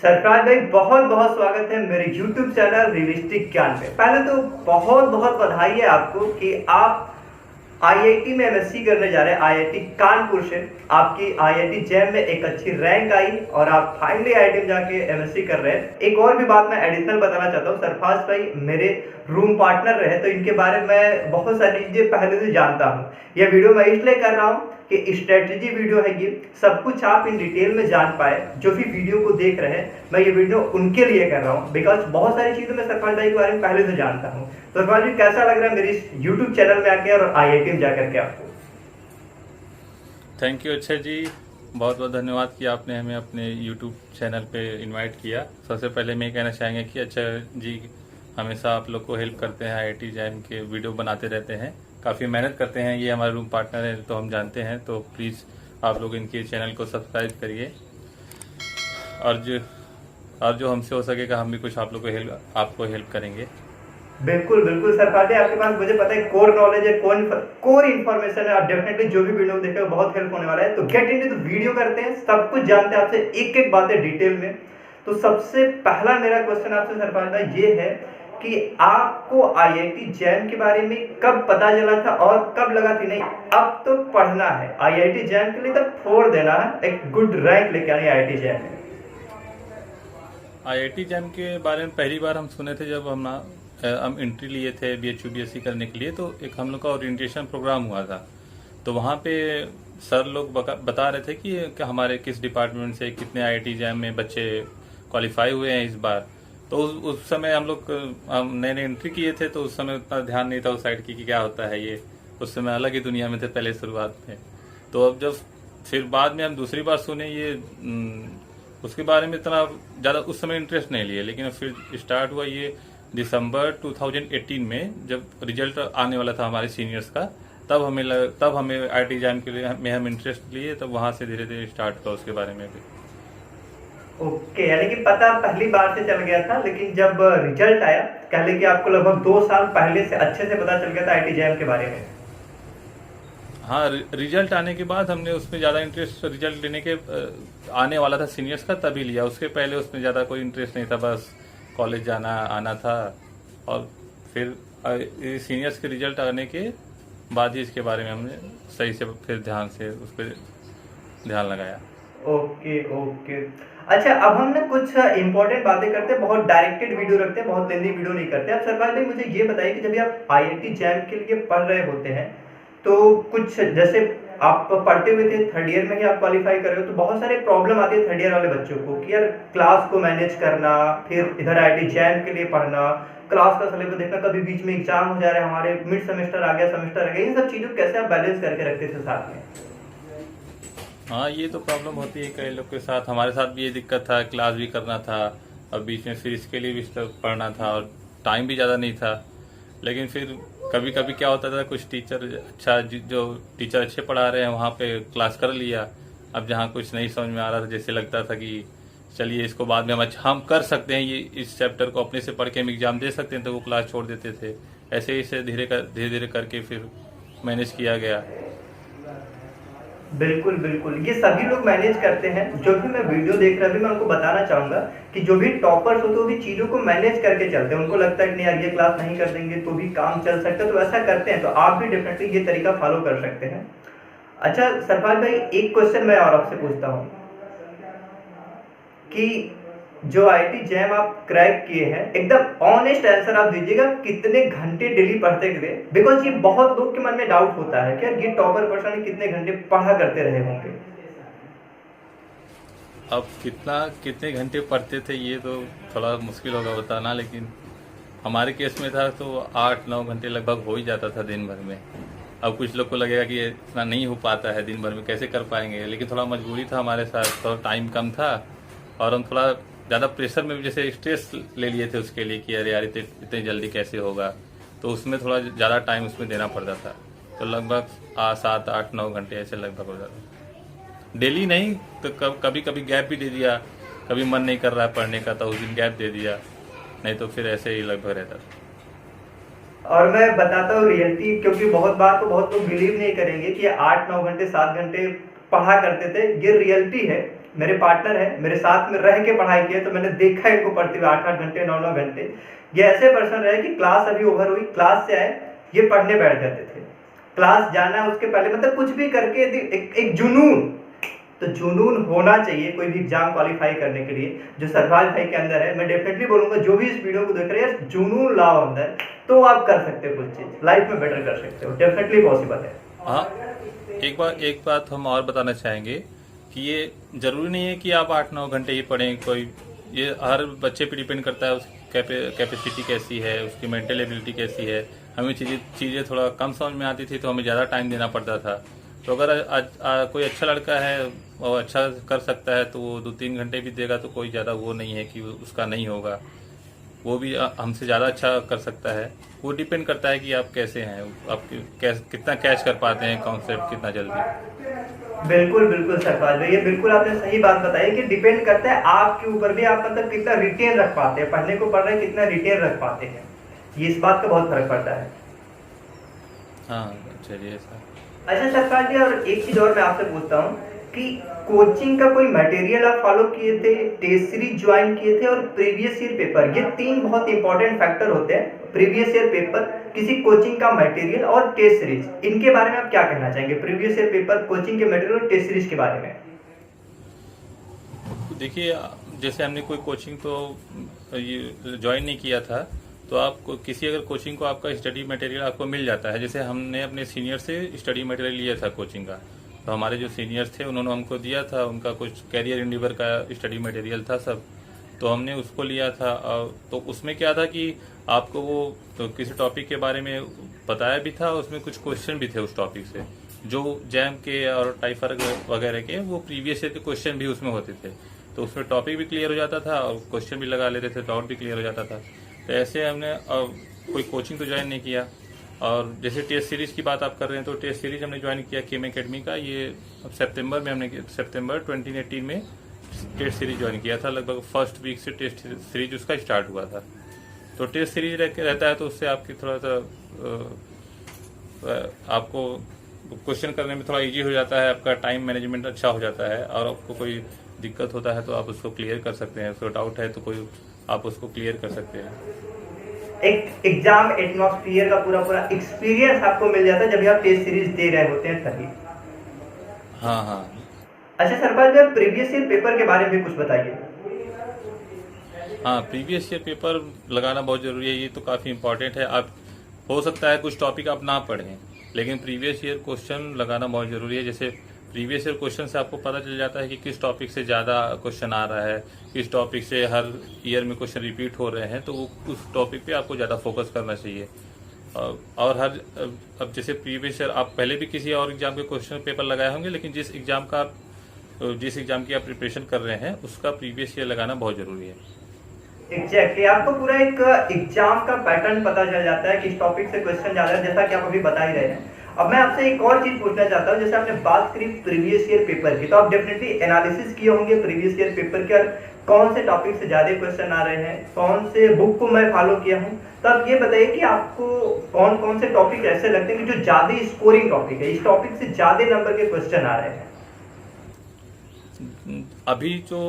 सरफराज भाई, बहुत बहुत स्वागत है मेरे YouTube चैनल रियलिस्टिक ज्ञान पे। पहले तो बहुत बहुत बधाई है आपको कि आप आईआईटी में एमएससी करने जा रहे हैं। आईआईटी कानपुर से आपकी आईआईटी जैम में एक अच्छी रैंक आई और आप फाइनली आईआईटी में जाके एमएससी कर रहे हैं। एक और भी बात मैं एडिशनल बताना चाहता हूँ, सरफराज भाई मेरे रूम पार्टनर रहे, तो इनके बारे में बहुत सारी चीजें पहले से जानता हूँ। यह वीडियो मैं इसलिए कर रहा हूँ कि स्ट्रेटजी वीडियो है, ये सब कुछ आप इन डिटेल में जान पाए। जो भी वीडियो को देख रहे हैं, मैं ये वीडियो उनके लिए कर रहा हूँ, बिकॉज बहुत सारी चीजें मैं सरफराज भाई के बारे में पहले से जानता हूँ। तो सरफराज जी, कैसा लग रहा है मेरे इस यूट्यूब चैनल में आके और आईआईटी में जाकर के आपको? थैंक यू अक्षय जी, बहुत बहुत धन्यवाद कि आपने हमें अपने यूट्यूब चैनल पे इनवाइट किया। सबसे पहले मैं कहना चाहेंगे कि अक्षय जी हमेशा आप लोग को हेल्प करते हैं, आईआईटी जैम के वीडियो बनाते रहते हैं, काफ़ी मेहनत करते हैं। ये हमारे रूम पार्टनर हैं तो हम जानते हैं, तो प्लीज़ आप लोग इनके चैनल को सब्सक्राइब करिए और जो हमसे हो सकेगा हम भी कुछ आप लोग को आपको हेल्प करेंगे। बिल्कुल बिल्कुल सरफराज जी, आपके पास मुझे पता है कोर नॉलेज है, कोर इन्फॉर्मेशन है। आप डेफिनेटली जो भी वीडियो देखे बहुत हेल्प होने वाला है। तो गेट इनटू द वीडियो करते हैं, सब कुछ जानते हैं आपसे, एक एक बातें डिटेल में। तो सबसे पहला मेरा क्वेश्चन आपसे सरफराज भाई ये है कि आपको आईआईटी जैम के बारे में कब पता चला था और कब लगा कि नहीं अब तो पढ़ना है आईआईटी जैम के लिए, तब फोड़ देना है, एक गुड रैंक लेके आनी आईआईटी जैम में? आईआईटी जैम के बारे में पहली बार हम सुने थे जब हम एंट्री लिए थे बीएचयू बीएससी करने के लिए। तो एक हम लोग का ओरिएंटेशन प्रोग्राम हुआ था, तो वहाँ पे सर लोग बता रहे थे कि हमारे किस डिपार्टमेंट से कितने आईआईटी जैम में बच्चे क्वालिफाई हुए हैं इस बार। तो उस समय हम नए नए एंट्री किए थे, तो उस समय उतना ध्यान नहीं था उस साइड की कि क्या होता है ये। उस समय अलग ही दुनिया में थे पहले शुरुआत में। तो अब जब फिर बाद में हम दूसरी बार सुने ये उसके बारे में इतना ज़्यादा उस समय इंटरेस्ट नहीं लिए। लेकिन फिर स्टार्ट हुआ ये दिसंबर 2018 में, जब रिजल्ट आने वाला था हमारे सीनियर्स का, तब हमें आईआईटी जैम के लिए में हम इंटरेस्ट लिए। तब वहाँ से धीरे धीरे स्टार्ट हुआ उसके बारे में भी। ओके, यानी कि पता पहली बार से चल गया था, लेकिन जब रिजल्ट आया, कह ले कि आपको लगभग 2 साल पहले से अच्छे से पता चल गया था आईआईटी जैम के बारे में। हाँ, रिजल्ट आने के बाद हमने उसमें ज़्यादा इंटरेस्ट, रिजल्ट लेने के आने वाला था सीनियर्स का तभी लिया। उसके पहले उसमें ज़्यादा कोई इंटरेस्ट नहीं था, बस कॉलेज जाना आना था। और फिर सीनियर्स के रिजल्ट आने के बाद ही इसके बारे में हमने सही से फिर ध्यान से उस पर ध्यान लगाया। ओके ओके, अच्छा अब हम ना कुछ इंपॉर्टेंट बातें करते हैं, बहुत डायरेक्टेड वीडियो रखते हैं, बहुत लेंदी वीडियो नहीं करते। अब सरफराज भाई मुझे ये बताइए कि जब आप आईआईटी जैम के लिए पढ़ रहे होते हैं, तो कुछ जैसे आप पढ़ते हुए थे, थर्ड ईयर में ही आप क्वालिफाई कर रहे हो, तो बहुत सारे प्रॉब्लम आती है थर्ड ईयर वाले बच्चों को कि यार क्लास को मैनेज करना, फिर इधर आईआईटी जैम के लिए पढ़ना, क्लास का सिलेबस देखना, कभी बीच में एग्जाम हो जा रहे हैं, हमारे मिड सेमेस्टर आ गया, सेमेस्टर आ गया, इन सब चीज़ों को कैसे आप बैलेंस करके रखते थे साथ में? हाँ, ये तो प्रॉब्लम होती है कई लोग के साथ। हमारे साथ भी ये दिक्कत था, क्लास भी करना था और बीच में फिर इसके लिए भी पढ़ना था और टाइम भी ज़्यादा नहीं था। लेकिन फिर कभी कभी क्या होता था, कुछ टीचर जो टीचर अच्छे पढ़ा रहे हैं वहाँ पे क्लास कर लिया। अब जहाँ कुछ नहीं समझ में आ रहा था, जैसे लगता था कि चलिए इसको बाद में हम कर सकते हैं, ये इस चैप्टर को अपने से पढ़ के हम एग्जाम दे सकते हैं, तो वो क्लास छोड़ देते थे। ऐसे ही से धीरे धीरे करके फिर मैनेज किया गया। बिल्कुल बिल्कुल, ये सभी लोग मैनेज करते हैं। जो भी मैं वीडियो देख रहा भी, मैं उनको बताना चाहूंगा कि जो भी टॉपर्स होते हैं वो भी चीज़ों को मैनेज करके चलते हैं। उनको लगता है कि नहीं यार ये क्लास नहीं कर देंगे तो भी काम चल सकता है, तो ऐसा करते हैं। तो आप भी डेफिनेटली ये तरीका फॉलो कर सकते हैं। अच्छा सरफराज भाई, एक क्वेश्चन मैं और आपसे पूछता हूँ कि जो आईआईटी जैम आप क्रैक किए हैं, एकदम ऑनेस्ट आंसर आप दीजिएगा, कितने घंटे डेली पढ़ते थे? बिकॉज ये बहुत लोग के मन में डाउट होता है कि यार ये टॉपर पर्सन कितने घंटे पढ़ा करते रहे होंगे। अब कितने घंटे पढ़ते थे ये तो थोड़ा मुश्किल होगा बताना, लेकिन हमारे केस में था तो 8-9 घंटे लगभग हो ही जाता था दिन भर में। अब कुछ लोग को लगेगा कि इतना नहीं हो पाता है, दिन भर में कैसे कर पाएंगे, लेकिन थोड़ा मजबूरी था हमारे साथ, थोड़ा टाइम कम था और हम थोड़ा ज़्यादा प्रेशर में भी जैसे स्ट्रेस ले लिए थे उसके लिए कि अरे यार इतने जल्दी कैसे होगा, तो उसमें थोड़ा ज़्यादा टाइम उसमें देना पड़ता था। तो लगभग 7-8-9 घंटे ऐसे लगभग हो जाता। डेली नहीं तो कभी कभी गैप भी दे दिया, कभी मन नहीं कर रहा है पढ़ने का तो उस दिन गैप दे दिया, नहीं तो फिर ऐसे ही लगभग रहता था। और मैं बताता हूँ रियलिटी, क्योंकि बहुत बार तो बहुत लोग बिलीव नहीं करेंगे कि 8-9 घंटे 7 घंटे पढ़ा करते थे। ये रियलिटी है मेरे पार्टनर है, मेरे साथ में रह के पढ़ाई किए, तो मैंने देखा है इनको पढ़ते हुए 8-8 घंटे, 9-9 घंटे। ये ऐसे पर्सन रहे कि क्लास अभी ओवर हुई, क्लास से आए, ये पढ़ने बैठ जाते थे। क्लास जाना उसके पहले मतलब कुछ भी करके एक जुनून, तो जुनून होना चाहिए कोई भी एग्जाम क्वालिफाई करने के लिए, जो सरफराज भाई के अंदर है। मैं डेफिनेटली बोलूंगा जो भी इस वीडियो को देख रहे हैं, जुनून लाओ अंदर, तो आप कर सकते हो, कुछ चीज लाइफ में बेटर कर सकते हो, डेफिनेटली पॉसिबल है। हाँ, एक बात हम और बताना चाहेंगे कि ये जरूरी नहीं है कि आप 8-9 घंटे ही पढ़ें। कोई ये हर बच्चे पे डिपेंड करता है, उसकी कैपेसिटी कैसी है, उसकी मेंटल एबिलिटी कैसी है। हमें चीज़ें थोड़ा कम समझ में आती थी तो हमें ज़्यादा टाइम देना पड़ता था। तो अगर आज कोई अच्छा लड़का है और अच्छा कर सकता है तो वो 2-3 घंटे भी देगा, तो कोई ज़्यादा वो नहीं है कि उसका नहीं होगा। वो भी हमसे ज़्यादा अच्छा कर सकता है। वो डिपेंड करता है कि आप कैसे हैं, आप कितना कैच कर पाते हैं कॉन्सेप्ट, कितना जल्दी। बिल्कुल बिल्कुल सरफराज भाई, ये बिल्कुल आपने सही बात बताई कि डिपेंड करता है आपके ऊपर भी, आप मतलब कितना रिटेन रख पाते हैं, पढ़ने को पढ़ रहे हैं कितना रिटेन रख पाते हैं, ये इस बात का बहुत फर्क पड़ता है। हाँ, चलिए सर। अच्छा सरफराज जी, और एक चीज और मैं आपसे पूछता हूँ कि कोचिंग का कोई मटेरियल आप फॉलो किए थे, टेस्ट सीरीज ज्वाइन किए थे, और प्रीवियस ईयर पेपर, ये 3 बहुत इंपॉर्टेंट फैक्टर होते हैं। प्रीवियस ईयर पेपर, किसी कोचिंग का मटेरियल और टेस्ट सीरीज, इनके बारे में आप क्या कहना चाहेंगे? प्रीवियस ईयर पेपर, कोचिंग के मटेरियल और टेस्ट सीरीज के बारे में। देखिए, जैसे हमने कोई कोचिंग तो ये ज्वाइन नहीं किया था, तो आपको किसी अगर कोचिंग को आपका स्टडी मटेरियल आपको मिल जाता है। जैसे हमने अपने सीनियर से स्टडी मटेरियल लिया था कोचिंग का, तो हमारे जो सीनियर्स थे उन्होंने हमको दिया था, उनका कुछ कैरियर इंडिवर का स्टडी मटेरियल था सब, तो हमने उसको लिया था। तो उसमें क्या था कि आपको वो तो किसी टॉपिक के बारे में बताया भी था, उसमें कुछ क्वेश्चन भी थे उस टॉपिक से, जो जैम के और टाइफर वगैरह के वो प्रीवियस ईयर के क्वेश्चन भी उसमें होते थे। तो उसमें टॉपिक भी क्लियर हो जाता था और क्वेश्चन भी लगा लेते थे, डाउट भी क्लियर हो जाता था। तो ऐसे हमने कोई कोचिंग तो ज्वाइन नहीं किया। और जैसे टेस्ट सीरीज की बात आप कर रहे हैं, तो टेस्ट सीरीज हमने ज्वाइन किया केम एकेडमी का, ये अब सितंबर में हमने सितंबर 2018 में टेस्ट सीरीज ज्वाइन किया था। लगभग फर्स्ट वीक से टेस्ट सीरीज उसका स्टार्ट हुआ था। तो टेस्ट सीरीज रहता है तो उससे आपकी थोड़ा सा आपको क्वेश्चन करने में थोड़ा इजी हो जाता है, आपका टाइम मैनेजमेंट अच्छा हो जाता है, और आपको कोई दिक्कत होता है तो आप उसको क्लियर कर सकते हैं। उसको डाउट है तो कोई आप उसको क्लियर कर सकते हैं। एक एग्जाम एटमॉस्फेयर का पूरा पूरा एक्सपीरियंस आपको मिल जाता है जब भी आप टेस्ट सीरीज दे रहे होते हैं तभी। हाँ हाँ। अच्छा सरफराज भाई, प्रीवियस ईयर पेपर के बारे में कुछ बताइए। हाँ, प्रीवियस ईयर पेपर लगाना बहुत जरूरी है, ये तो काफी इम्पोर्टेंट है। आप हो सकता है कुछ टॉपिक आप ना पढ़ें, लेकिन प्रीवियस ईयर क्वेश्चन लगाना बहुत जरूरी है। जैसे प्रीवियस ईयर क्वेश्चन से आपको पता चल जाता है कि किस टॉपिक से ज़्यादा क्वेश्चन आ रहा है, किस टॉपिक से हर ईयर में क्वेश्चन रिपीट हो रहे हैं, तो वो उस टॉपिक पे आपको ज़्यादा फोकस करना चाहिए। और अब जैसे प्रीवियस ईयर आप पहले भी किसी और एग्जाम के क्वेश्चन पेपर लगाए होंगे, लेकिन जिस एग्जाम की आप प्रिपरेशन कर रहे हैं उसका प्रीवियस ईयर लगाना बहुत जरूरी है। एग्जैक्टली, आपको पूरा एक एग्जाम का पैटर्न पता चल जाता है, किस टॉपिक से क्वेश्चन ज्यादा है, जैसा कि आप अभी बता ही रहे हैं। अब मैं आपसे एक और चीज पूछना चाहता हूँ, जैसे आपने बात करी प्रीवियस ईयर पेपर की, तो आप डेफिनेटली एनालिसिस किए होंगे प्रीवियस ईयर पेपर के, और कौन से टॉपिक से ज्यादा क्वेश्चन आ रहे हैं, कौन से बुक को मैं फॉलो किया हूँ। तो आप ये बताइए कि आपको कौन कौन से टॉपिक ऐसे लगते हैं कि जो ज्यादा स्कोरिंग टॉपिक है, इस टॉपिक से ज्यादा नंबर के क्वेश्चन आ रहे हैं। अभी जो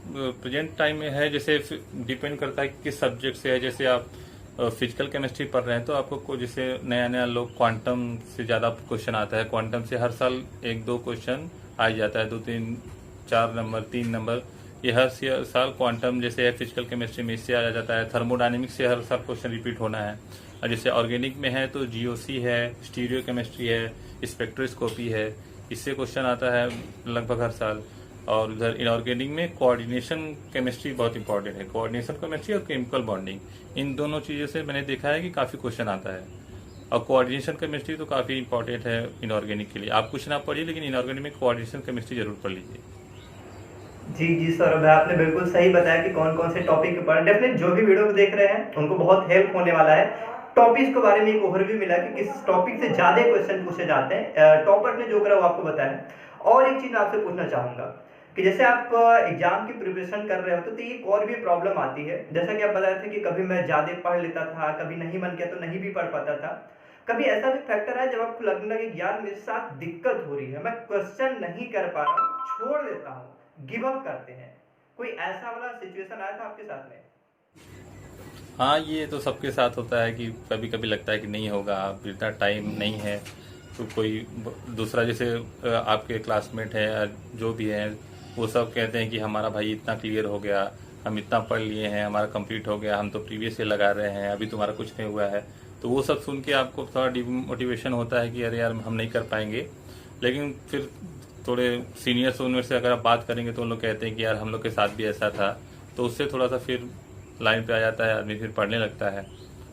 प्रेजेंट टाइम में है, जैसे डिपेंड करता है कि किस सब्जेक्ट से है। जैसे आप फिजिकल केमिस्ट्री पढ़ रहे हैं तो आपको जैसे नया लोग क्वांटम से ज़्यादा क्वेश्चन आता है। क्वांटम से हर साल 1-2 क्वेश्चन आ जाता है, 2-3-4 नंबर, 3 नंबर, ये हर साल क्वांटम जैसे है फिजिकल केमिस्ट्री में इससे आ जाता है। थर्मोडायनेमिक्स से हर साल क्वेश्चन रिपीट होना है। और जैसे ऑर्गेनिक में है तो जीओसी है, स्टीरियो केमिस्ट्री है, स्पेक्ट्रोस्कोपी है, इससे क्वेश्चन आता है लगभग हर साल। और उधर इनऑर्गेनिक में कोऑर्डिनेशन केमिस्ट्री बहुत इंपॉर्टेंट है। कोऑर्डिनेशन केमिस्ट्री और केमिकल बॉन्डिंग, इन दोनों चीज़ों से मैंने देखा है कि काफ़ी क्वेश्चन आता है। और कोऑर्डिनेशन केमिस्ट्री तो काफ़ी इंपॉर्टेंट है इनऑर्गेनिक के लिए। आप कुछ ना पढ़िए, लेकिन इनऑर्गेनिक में कोऑर्डिनेशन केमिस्ट्री जरूर पढ़ लीजिए। जी सौरभ भाई, आपने बिल्कुल सही बताया कि कौन कौन से टॉपिक पर डेफिनेट जो भी वीडियो को देख रहे हैं उनको बहुत हेल्प होने वाला है। टॉपिक्स के बारे में एक ओवरव्यू मिला कि किस टॉपिक से ज्यादा क्वेश्चन पूछे जाते हैं, टॉपर ने जो करा वो आपको बताया। और एक चीज मैं आपसे पूछना चाहूंगा कि जैसे आप एग्जाम की प्रिपरेशन कर रहे होते तो एक और भी प्रॉब्लम आती है, जैसा कि आप बताए थे कि कभी मैं ज्यादा पढ़ लेता था, कभी नहीं मन किया तो नहीं भी पढ़ पाता था। कभी ऐसा भी फैक्टर है जब आपको लगने लगे यार मेरे साथ दिक्कत हो रही है, मैं क्वेश्चन नहीं कर पा रहा हूँ, छोड़ देता हूँ, गिव अप करते हैं। कोई ऐसा वाला सिचुएशन आया था आपके साथ में? हाँ, ये तो सबके साथ होता है कि कभी कभी लगता है कि नहीं होगा, अब इतना टाइम नहीं है। तो कोई दूसरा जैसे आपके क्लासमेट है या जो भी है, वो सब कहते हैं कि हमारा भाई इतना क्लियर हो गया, हम इतना पढ़ लिए हैं, हमारा कंप्लीट हो गया, हम तो प्रीवियस ईयर लगा रहे हैं, अभी तुम्हारा कुछ नहीं हुआ है। तो वो सब सुन के आपको थोड़ा डिमोटिवेशन होता है कि अरे यार हम नहीं कर पाएंगे। लेकिन फिर थोड़े सीनियर्स उनमें से अगर आप बात करेंगे तो उन लोग कहते हैं कि यार हम लोग के साथ भी ऐसा था। तो उससे थोड़ा सा फिर लाइन पे आ जाता है आदमी, फिर पढ़ने लगता है।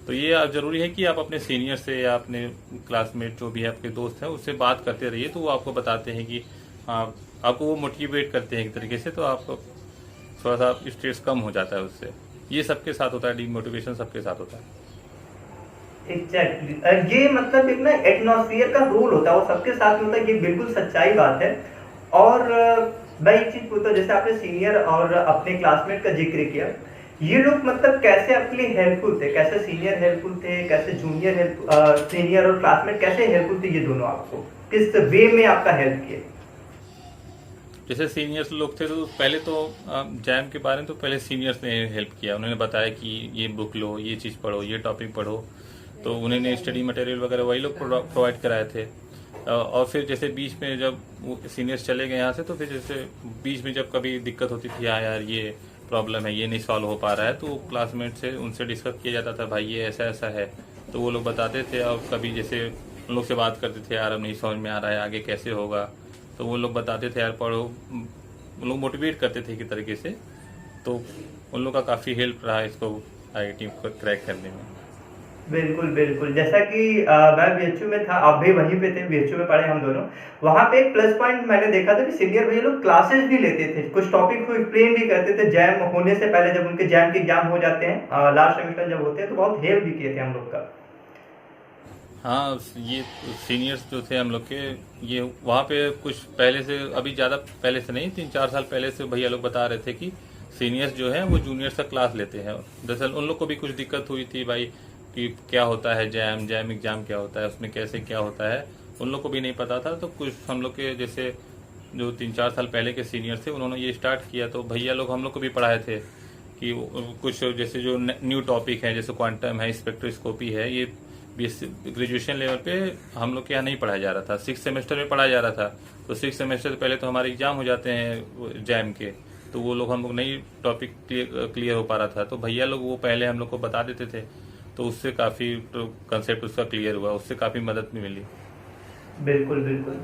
तो ये जरूरी है कि आप अपने सीनियर से या अपने क्लासमेट जो भी है आपके दोस्त हैं उससे बात करते रहिए, तो वो आपको बताते हैं कि आपको वो मोटिवेट करते हैं एक तरीके से, तो आपको थोड़ा सा स्ट्रेस कम हो जाता है उससे। ये सबके साथ होता है, डीमोटिवेशन सबके साथ होता है। एग्जैक्टली ये मतलब एक ना एटमॉस्फेयर का रोल होता है, वो सबके साथ में होता है, ये बिल्कुल सच्चाई बात है। और मैं एक चीज पूछता हूँ, जैसे आपने सीनियर और अपने क्लासमेट का जिक्र किया, ये लोग मतलब कैसे आपके लिए हेल्पफुल थे? कैसे सीनियर हेल्पफुल थे, कैसे जूनियर हेल्प, सीनियर और क्लासमेट कैसे हेल्पफुल थे? ये दोनों आपको किस वे में आपका हेल्प किए? जैसे सीनियर्स लोग थे तो पहले तो जैम के बारे में तो पहले सीनियर्स ने हेल्प किया। उन्होंने बताया कि ये बुक लो, ये चीज़ पढ़ो, ये टॉपिक पढ़ो। तो उन्होंने स्टडी मटेरियल वगैरह वही लोग प्रोवाइड कराए थे। और फिर जैसे बीच में जब वो सीनियर्स चले गए यहाँ से, तो फिर जैसे बीच में जब कभी दिक्कत होती थी, हाँ यार ये प्रॉब्लम है, ये नहीं सॉल्व हो पा रहा है, तो क्लासमेट से उनसे डिस्कस किया जाता था, भाई ये ऐसा ऐसा है। तो वो लोग बताते थे। और कभी जैसे उन लोग से बात करते थे, यार अब नहीं समझ में आ रहा है, आगे कैसे होगा। तो वो लोग बताते थे, यार पढ़ो। वो लोग मोटिवेट करते थे एक तरीके से। तो उन लोग का काफ़ी हेल्प रहा इसको आईआईटी को क्रैक करने में। बिल्कुल बिल्कुल, जैसा कि मैं बीएचयू में था, आप भी वहीं पे थे, बीएचयू में पढ़े हम दोनों। वहाँ पे एक प्लस पॉइंट मैंने देखा था कि सीनियर भैया लोग क्लासेस भी लेते थे, कुछ टॉपिक को एक्सप्लेन भी करते थे जैम होने से पहले, जब उनके जैम के एग्जाम हो जाते हैं लास्ट सेमेस्टर जब होते हैं, तो बहुत हेल्प भी किए थे हम लोग का। हाँ, ये सीनियर्स जो थे हम लोग के, ये वहाँ पे कुछ पहले से, अभी ज़्यादा पहले से नहीं, 3-4 साल पहले से भैया लोग बता रहे थे कि सीनियर्स जो हैं वो जूनियर्स का क्लास लेते हैं। दरअसल उन लोग को भी कुछ दिक्कत हुई थी भाई, कि क्या होता है जैम एग्जाम क्या होता है, उसमें कैसे क्या होता है, उन लोग को भी नहीं पता था। तो कुछ हम लोग के जैसे जो 3-4 साल पहले के सीनियर थे, उन्होंने ये स्टार्ट किया। तो भैया लोग हम लोग को भी पढ़ाए थे कि कुछ जैसे जो न्यू टॉपिक है, जैसे क्वांटम है, स्पेक्ट्रोस्कोपी है, ये ग्रेजुएशन लेवल पे हम लोग के यहाँ नहीं पढ़ाया जा रहा था, 6 सेमेस्टर में पढ़ाया जा रहा था। तो 6 सेमेस्टर से पहले तो हमारे एग्जाम हो जाते हैं जैम के, तो वो लोग हम लोग नई टॉपिक क्लियर हो पा रहा था। तो भैया लोग वो पहले हम लोग को बता देते थे, तो उससे काफ़ी कंसेप्ट उसका क्लियर हुआ, उससे काफ़ी मदद भी मिली। बिल्कुल बिल्कुल।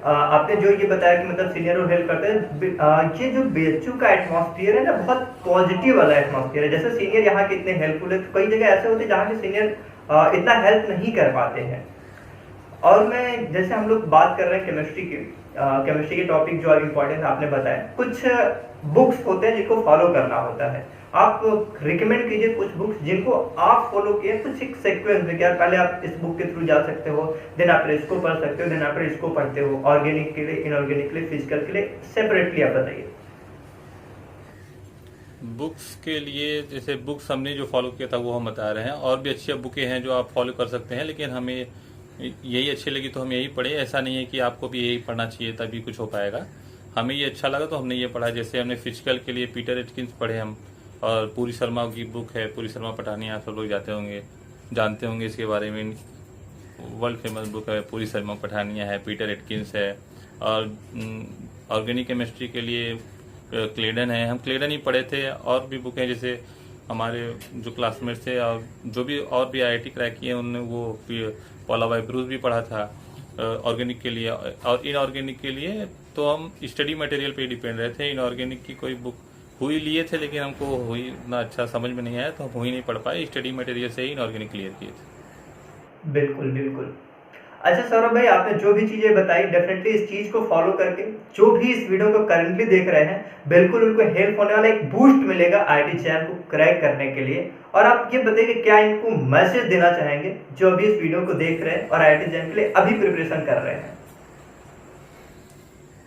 आपने जो ये बताया कि मतलब सीनियर और हेल्प करते हैं, ये जो बीएचयू का एटमॉस्फेयर है ना, बहुत पॉजिटिव वाला एटमॉस्फेयर है। जैसे सीनियर यहाँ के इतने हेल्पफुल है, तो कई जगह ऐसे होते हैं जहाँ के सीनियर इतना हेल्प नहीं कर पाते हैं। और मैं जैसे हम लोग बात कर रहे हैं केमिस्ट्री की, केमिस्ट्री के टॉपिक जो इम्पोर्टेंट आपने बताया, कुछ बुक्स होते हैं जिनको फॉलो करना होता है। आप रिकमेंड कीजिए कुछ बुक्स जिनको आप फॉलो किए, कुछ एक सीक्वेंस में, क्या पहले आप इस बुक के थ्रू जा सकते हो, देन आप इसको पढ़ सकते हो, देन आप इसको पढ़ते हो, ऑर्गेनिक के लिए, इनऑर्गेनिक के लिए, फिजिकल के लिए सेपरेटली आप बताइए। बुक्स के लिए जैसे बुक्स हमने जो फॉलो किया था वो हम बता रहे हैं, और भी अच्छी बुकें हैं जो आप फॉलो कर सकते हैं, लेकिन हमें यही अच्छी लगी तो हम यही पढ़े। ऐसा नहीं है कि आपको भी यही पढ़ना चाहिए तभी कुछ हो पाएगा। हमें ये अच्छा लगा तो हमने ये पढ़ा। जैसे हमने फिजिकल के लिए पीटर एटकिंस पढ़े हम, और पूरी शर्मा की बुक है, पूरी शर्मा पठानिया, आप सब लोग जानते होंगे इसके बारे में। वर्ल्ड फेमस बुक है, पूरी शर्मा पठानिया है, पीटर एटकिंस है। और ऑर्गेनिक केमिस्ट्री के लिए क्लेडन है, हम क्लेडन ही पढ़े थे। और भी बुक हैं, जैसे हमारे जो क्लासमेट्स थे और जो भी और भी आईआईटी क्रैक किए, उन्होंने वो पॉला बाय ब्रूस भी पढ़ा था ऑर्गेनिक के लिए। और इनऑर्गेनिक के लिए तो हम स्टडी मटेरियल पे डिपेंड रहे थे। इनऑर्गेनिक की कोई बुक हुई लिए थे, लेकिन हमको हुई इतना अच्छा समझ में नहीं आया, तो हम हुई नहीं पढ़ पाए। स्टडी मटेरियल से ही इनऑर्गेनिक क्लियर किए थे। बिल्कुल बिल्कुल। अच्छा सौरभ भाई, आपने जो भी चीजें बताई, डेफिनेटली इस चीज को फॉलो करके जो भी इस वीडियो को करंटली देख रहे हैं, बिल्कुल उनको हेल्प होने वाला एक बूस्ट मिलेगा आईआईटी जैम को क्रैक करने के लिए। और आप ये बताइए क्या इनको मैसेज देना चाहेंगे जो अभी इस वीडियो को देख रहे हैं और आईआईटी जैम के लिए अभी प्रिपरेशन कर रहे हैं?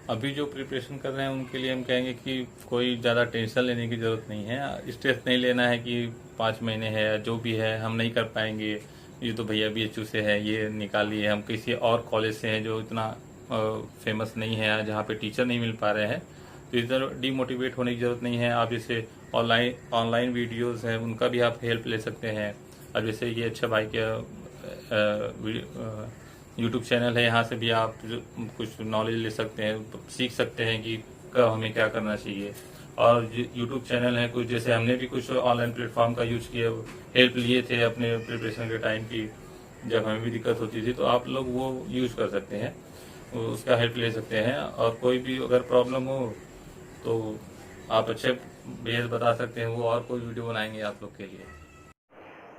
अभी जो प्रिपरेशन कर रहे हैं उनके लिए हम कहेंगे कि कोई ज़्यादा टेंशन लेने की ज़रूरत नहीं है। स्ट्रेस नहीं लेना है कि 5 महीने है या जो भी है हम नहीं कर पाएंगे, ये तो भैया बीएचयू से है, ये निकालिए। हम किसी और कॉलेज से हैं जो इतना फेमस नहीं है, जहाँ पे टीचर नहीं मिल पा रहे हैं, तो इधर डीमोटिवेट होने की जरूरत नहीं है। आप जैसे ऑनलाइन वीडियोस हैं उनका भी आप हेल्प ले सकते हैं। अब जैसे ये अच्छा भाई का यूट्यूब चैनल है, यहाँ से भी आप कुछ नॉलेज ले सकते हैं, सीख सकते हैं कि कब हमें क्या करना चाहिए। और यूट्यूब चैनल है कुछ, जैसे हमने भी कुछ ऑनलाइन प्लेटफॉर्म का यूज किया, हेल्प लिए थे अपने प्रिपरेशन के टाइम की, जब हमें भी दिक्कत होती थी, तो आप लोग वो यूज कर सकते हैं, उसका हेल्प ले सकते हैं। और कोई भी अगर प्रॉब्लम हो तो आप अच्छे बेस बता सकते हैं, वो और कोई वीडियो बनाएंगे आप लोग के लिए।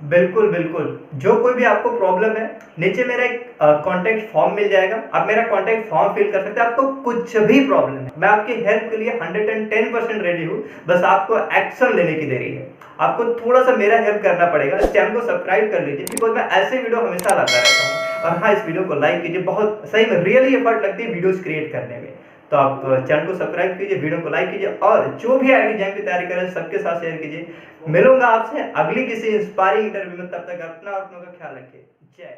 बिल्कुल बिल्कुल, जो कोई भी आपको प्रॉब्लम है, नीचे मेरा एक कॉन्टेक्ट फॉर्म मिल जाएगा, आप मेरा कॉन्टेक्ट फॉर्म फिल कर सकते हैं। आपको कुछ भी प्रॉब्लम है, मैं आपकी हेल्प के लिए 110% रेडी हूँ। बस आपको एक्शन लेने की देरी है। आपको थोड़ा सा मेरा हेल्प करना पड़ेगा, चैनल को सब्सक्राइब कर लीजिए, बिकॉज मैं ऐसे वीडियो हमेशा लाता रहता हूँ। और हाँ, इस वीडियो को लाइक कीजिए, बहुत सही में रियली एफर्ट लगती है वीडियोस क्रिएट करने में। तो आप चैनल को सब्सक्राइब कीजिए, वीडियो को लाइक कीजिए, और जो भी आईआईटी जैम की तैयारी कर रहे हैं सबके साथ शेयर कीजिए। मिलूंगा आपसे अगली किसी इंस्पायरिंग इंटरव्यू में, तब तक अपना और अपनों का ख्याल रखिए। जय।